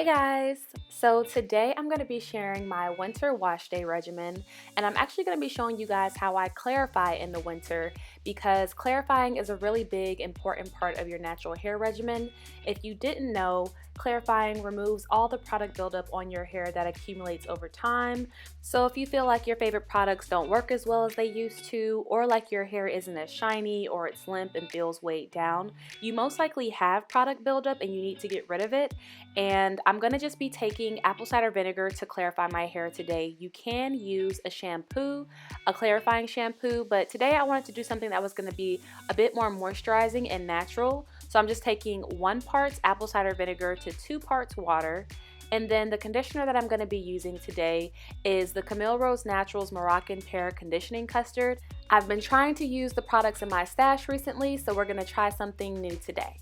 Hey guys! So today I'm going to be sharing my winter wash day regimen, and I'm actually going to be showing you guys how I clarify in the winter because clarifying is a really big important part of your natural hair regimen. If you didn't know, clarifying removes all the product buildup on your hair that accumulates over time. So if you feel like your favorite products don't work as well as they used to, or like your hair isn't as shiny or it's limp and feels weighed down, you most likely have product buildup and you need to get rid of it. And I'm going to just be taking apple cider vinegar to clarify my hair today. You can use a shampoo, a clarifying shampoo, but today I wanted to do something that was going to be a bit more moisturizing and natural. So I'm just taking 1 part apple cider vinegar to 2 parts water. And then the conditioner that I'm going to be using today is the Camille Rose Naturals Moroccan Pear Conditioning Custard. I've been trying to use the products in my stash recently, so we're going to try something new today.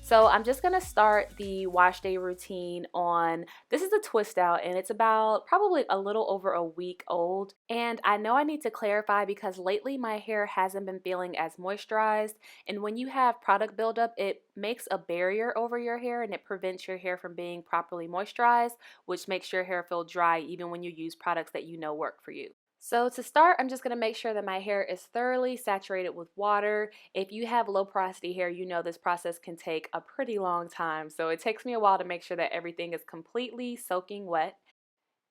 So I'm just going to start the wash day routine on, this is a twist out and it's about probably a little over a week old. And I know I need to clarify because lately my hair hasn't been feeling as moisturized. And when you have product buildup, it makes a barrier over your hair and it prevents your hair from being properly moisturized, which makes your hair feel dry even when you use products that you know work for you. So to start, I'm just going to make sure that my hair is thoroughly saturated with water. If you have low porosity hair, you know this process can take a pretty long time. So it takes me a while to make sure that everything is completely soaking wet.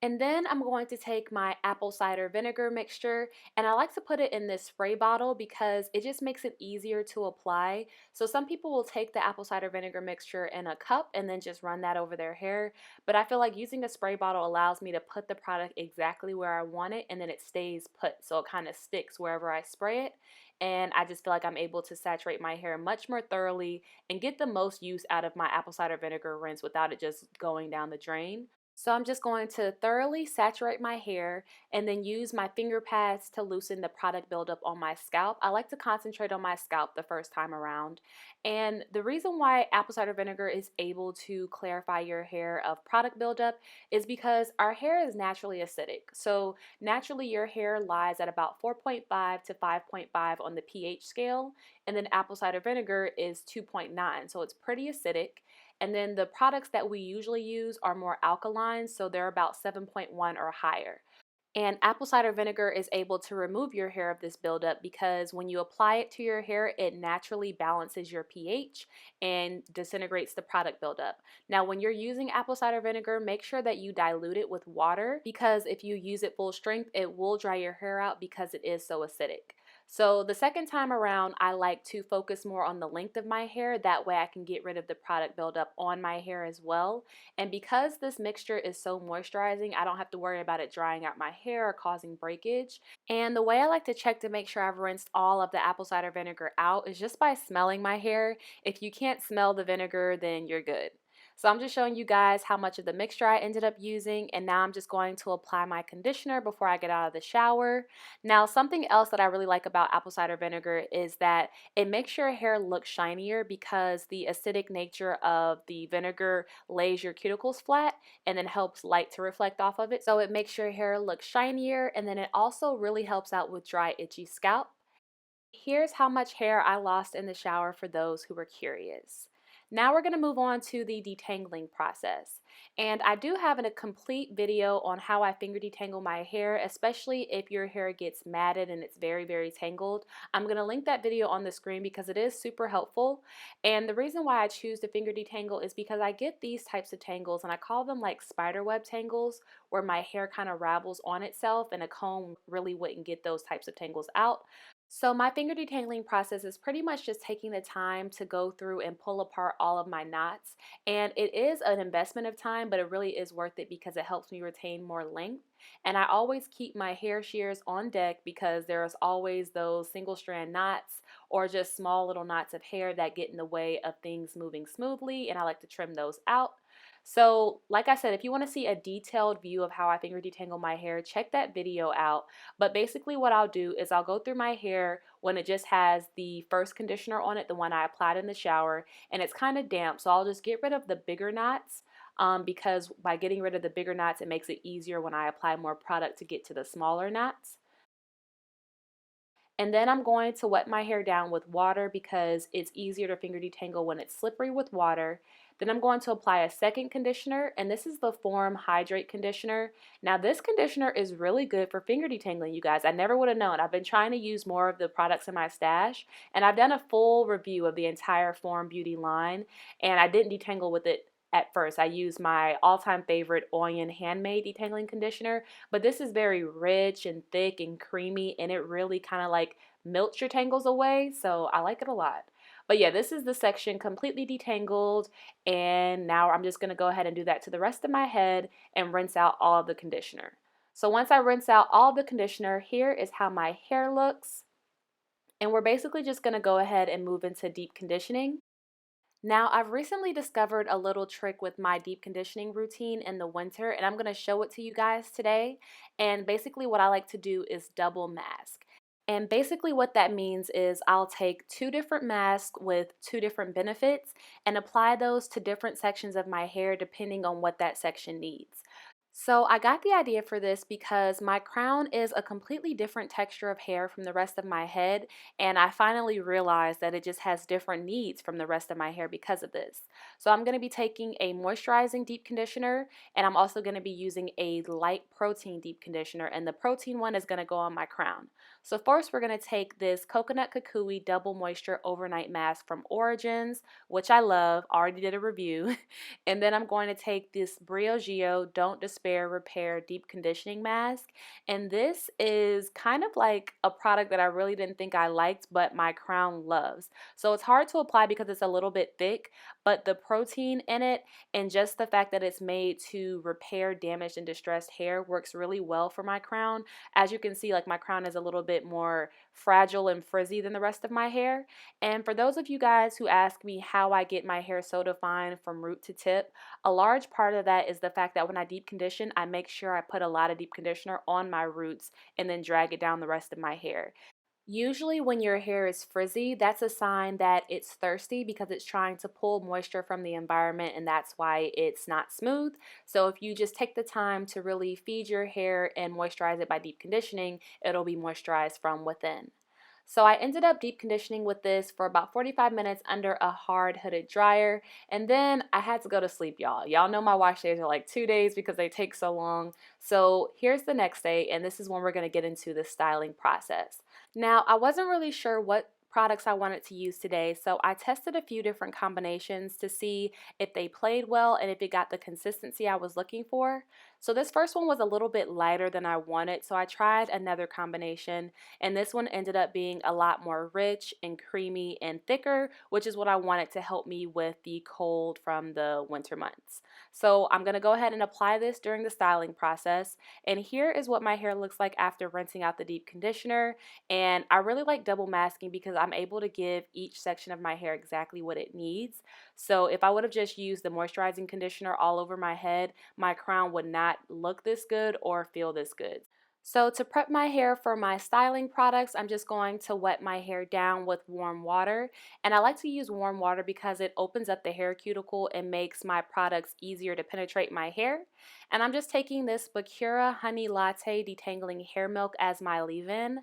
And then I'm going to take my apple cider vinegar mixture, and I like to put it in this spray bottle because it just makes it easier to apply. So some people will take the apple cider vinegar mixture in a cup and then just run that over their hair. But I feel like using a spray bottle allows me to put the product exactly where I want it and then it stays put. So it kind of sticks wherever I spray it. And I just feel like I'm able to saturate my hair much more thoroughly and get the most use out of my apple cider vinegar rinse without it just going down the drain. So I'm just going to thoroughly saturate my hair and then use my finger pads to loosen the product buildup on my scalp. I like to concentrate on my scalp the first time around. And the reason why apple cider vinegar is able to clarify your hair of product buildup is because our hair is naturally acidic. So naturally your hair lies at about 4.5 to 5.5 on the pH scale, and then apple cider vinegar is 2.9. So it's pretty acidic. And then the products that we usually use are more alkaline, so they're about 7.1 or higher. And apple cider vinegar is able to remove your hair of this buildup because when you apply it to your hair, it naturally balances your pH and disintegrates the product buildup. Now, when you're using apple cider vinegar, make sure that you dilute it with water because if you use it full strength, it will dry your hair out because it is so acidic. So the second time around, I like to focus more on the length of my hair. That way I can get rid of the product buildup on my hair as well. And because this mixture is so moisturizing, I don't have to worry about it drying out my hair or causing breakage. And the way I like to check to make sure I've rinsed all of the apple cider vinegar out is just by smelling my hair. If you can't smell the vinegar, then you're good. So I'm just showing you guys how much of the mixture I ended up using, and now I'm just going to apply my conditioner before I get out of the shower. Now, something else that I really like about apple cider vinegar is that it makes your hair look shinier because the acidic nature of the vinegar lays your cuticles flat and then helps light to reflect off of it. So it makes your hair look shinier, and then it also really helps out with dry, itchy scalp. Here's how much hair I lost in the shower for those who were curious. Now we're going to move on to the detangling process. And I do have a complete video on how I finger detangle my hair, especially if your hair gets matted and it's very, very tangled. I'm going to link that video on the screen because it is super helpful. And the reason why I choose to finger detangle is because I get these types of tangles, and I call them like spider web tangles, where my hair kind of ravels on itself and a comb really wouldn't get those types of tangles out. So my finger detangling process is pretty much just taking the time to go through and pull apart all of my knots. And it is an investment of time, but it really is worth it because it helps me retain more length. And I always keep my hair shears on deck because there's always those single strand knots or just small little knots of hair that get in the way of things moving smoothly, and I like to trim those out. So like I said, if you want to see a detailed view of how I finger detangle my hair, check that video out. But basically what I'll do is I'll go through my hair when it just has the first conditioner on it, the one I applied in the shower, and it's kind of damp. So I'll just get rid of the bigger knots because by getting rid of the bigger knots, it makes it easier when I apply more product to get to the smaller knots. And then I'm going to wet my hair down with water because it's easier to finger detangle when it's slippery with water. Then I'm going to apply a second conditioner, and this is the Form Hydrate Conditioner. Now, this conditioner is really good for finger detangling, you guys. I never would have known. I've been trying to use more of the products in my stash, and I've done a full review of the entire Form Beauty line, and I didn't detangle with it at first. I used my all-time favorite Oyen handmade detangling conditioner, but this is very rich and thick and creamy, and it really kind of like melts your tangles away, so I like it a lot. But yeah, this is the section completely detangled, and now I'm just going to go ahead and do that to the rest of my head and rinse out all of the conditioner. So once I rinse out all the conditioner, here is how my hair looks. And we're basically just going to go ahead and move into deep conditioning. Now, I've recently discovered a little trick with my deep conditioning routine in the winter, and I'm going to show it to you guys today. And basically what I like to do is double mask. And basically what that means is I'll take two different masks with two different benefits and apply those to different sections of my hair depending on what that section needs. So I got the idea for this because my crown is a completely different texture of hair from the rest of my head, and I finally realized that it just has different needs from the rest of my hair because of this. So I'm going to be taking a moisturizing deep conditioner, and I'm also going to be using a light protein deep conditioner, and the protein one is going to go on my crown. So first we're going to take this coconut kukui double moisture overnight mask from Origins, which I love, already did a review. And then I'm going to take this Briogeo Don't Despair Repair Deep Conditioning Mask. And this is kind of like a product that I really didn't think I liked, but my crown loves. So it's hard to apply because it's a little bit thick, but the protein in it and just the fact that it's made to repair damaged and distressed hair works really well for my crown. As you can see, like my crown is a little bit more fragile and frizzy than the rest of my hair. And for those of you guys who ask me how I get my hair so defined from root to tip, a large part of that is the fact that when I deep condition, I make sure I put a lot of deep conditioner on my roots and then drag it down the rest of my hair. Usually when your hair is frizzy, that's a sign that it's thirsty because it's trying to pull moisture from the environment, and that's why it's not smooth. So if you just take the time to really feed your hair and moisturize it by deep conditioning, it'll be moisturized from within. So I ended up deep conditioning with this for about 45 minutes under a hard hooded dryer, and then I had to go to sleep, y'all. Y'all know my wash days are like 2 days because they take so long. So here's the next day, and this is when we're going to get into the styling process. Now, I wasn't really sure what products I wanted to use today, so I tested a few different combinations to see if they played well and if it got the consistency I was looking for. So this first one was a little bit lighter than I wanted, so I tried another combination, and this one ended up being a lot more rich and creamy and thicker, which is what I wanted to help me with the cold from the winter months. So I'm going to go ahead and apply this during the styling process, and here is what my hair looks like after rinsing out the deep conditioner. And I really like double masking because I'm able to give each section of my hair exactly what it needs. So if I would have just used the moisturizing conditioner all over my head, my crown would not look this good or feel this good. So to prep my hair for my styling products, I'm just going to wet my hair down with warm water. And I like to use warm water because it opens up the hair cuticle and makes my products easier to penetrate my hair. And I'm just taking this Bakura Honey Latte Detangling Hair Milk as my leave-in.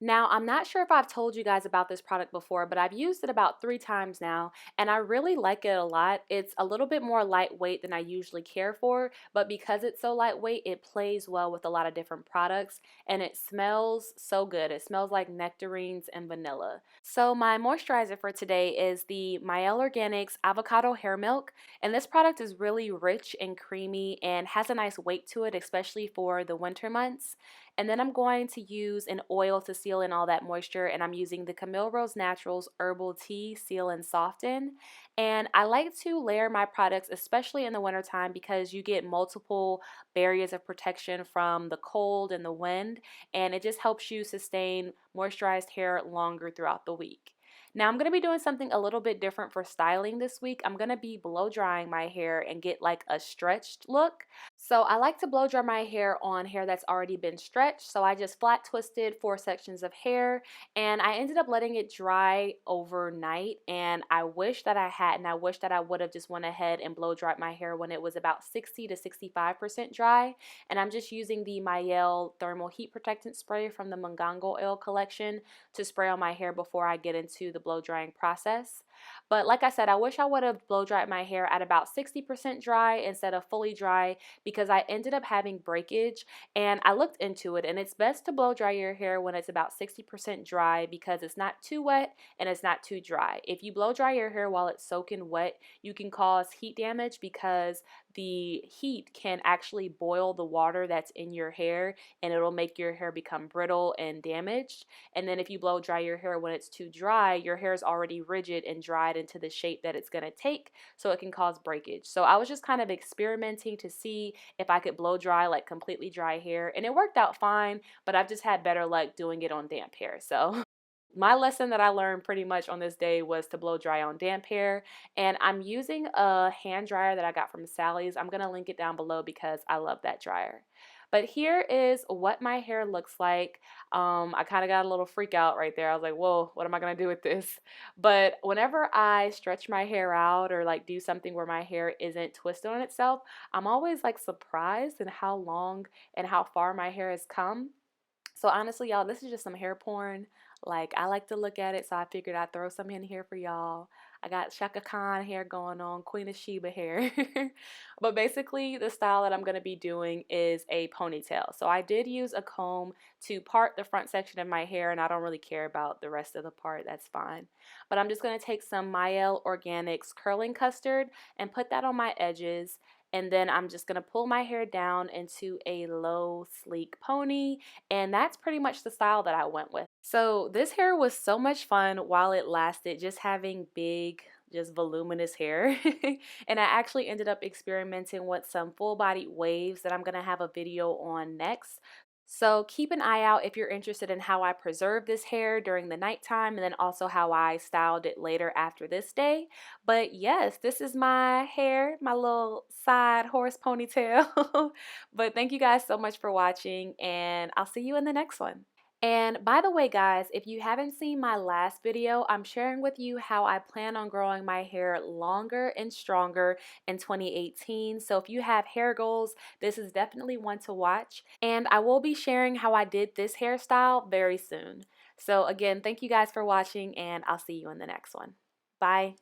Now, I'm not sure if I've told you guys about this product before, but I've used it about 3 times now, and I really like it a lot. It's a little bit more lightweight than I usually care for, but because it's so lightweight, it plays well with a lot of different products, and it smells so good. It smells like nectarines and vanilla. So my moisturizer for today is the Mielle Organics Avocado Hair Milk, and this product is really rich and creamy and has a nice weight to it, especially for the winter months. And then I'm going to use an oil to seal in all that moisture, and I'm using the Camille Rose Naturals Herbal Tea Seal and Soften. And I like to layer my products, especially in the wintertime, because you get multiple barriers of protection from the cold and the wind, and it just helps you sustain moisturized hair longer throughout the week. Now I'm going to be doing something a little bit different for styling this week. I'm going to be blow drying my hair and get like a stretched look. So I like to blow dry my hair on hair that's already been stretched. So I just flat twisted 4 sections of hair and I ended up letting it dry overnight. And I wish that I hadn't. I wish that I would have just went ahead and blow dried my hair when it was about 60 to 65% dry. And I'm just using the Mielle Thermal Heat Protectant Spray from the Mungango Oil collection to spray on my hair before I get into the blow drying process. But like I said, I wish I would have blow dried my hair at about 60% dry instead of fully dry because I ended up having breakage and I looked into it and it's best to blow dry your hair when it's about 60% dry because it's not too wet and it's not too dry. If you blow dry your hair while it's soaking wet, you can cause heat damage because the heat can actually boil the water that's in your hair and it'll make your hair become brittle and damaged. And then if you blow dry your hair when it's too dry, your hair is already rigid and dried into the shape that it's going to take, so it can cause breakage. So I was just kind of experimenting to see if I could blow dry like completely dry hair, and it worked out fine, but I've just had better luck doing it on damp hair. So my lesson that I learned pretty much on this day was to blow dry on damp hair, and I'm using a hand dryer that I got from Sally's. I'm going to link it down below because I love that dryer. But here is what my hair looks like. I kind of got a little freak out right there. I was like, whoa, what am I going to do with this? But whenever I stretch my hair out or like do something where my hair isn't twisted on itself, I'm always like surprised in how long and how far my hair has come. So honestly, y'all, this is just some hair porn. Like, I like to look at it, so I figured I'd throw some in here for y'all. I got Shaka Khan hair going on, Queen of Sheba hair. But basically, the style that I'm going to be doing is a ponytail. So I did use a comb to part the front section of my hair, and I don't really care about the rest of the part. That's fine. But I'm just going to take some Mielle Organics curling custard and put that on my edges. And then I'm just going to pull my hair down into a low, sleek pony, and that's pretty much the style that I went with. So this hair was so much fun while it lasted, just having big, just voluminous hair. And I actually ended up experimenting with some full body waves that I'm going to have a video on next. So keep an eye out if you're interested in how I preserve this hair during the nighttime and then also how I styled it later after this day. But yes, this is my hair, my little side horse ponytail. But thank you guys so much for watching and I'll see you in the next one. And by the way, guys, if you haven't seen my last video, I'm sharing with you how I plan on growing my hair longer and stronger in 2018. So if you have hair goals, this is definitely one to watch. And I will be sharing how I did this hairstyle very soon. So again, thank you guys for watching and I'll see you in the next one. Bye.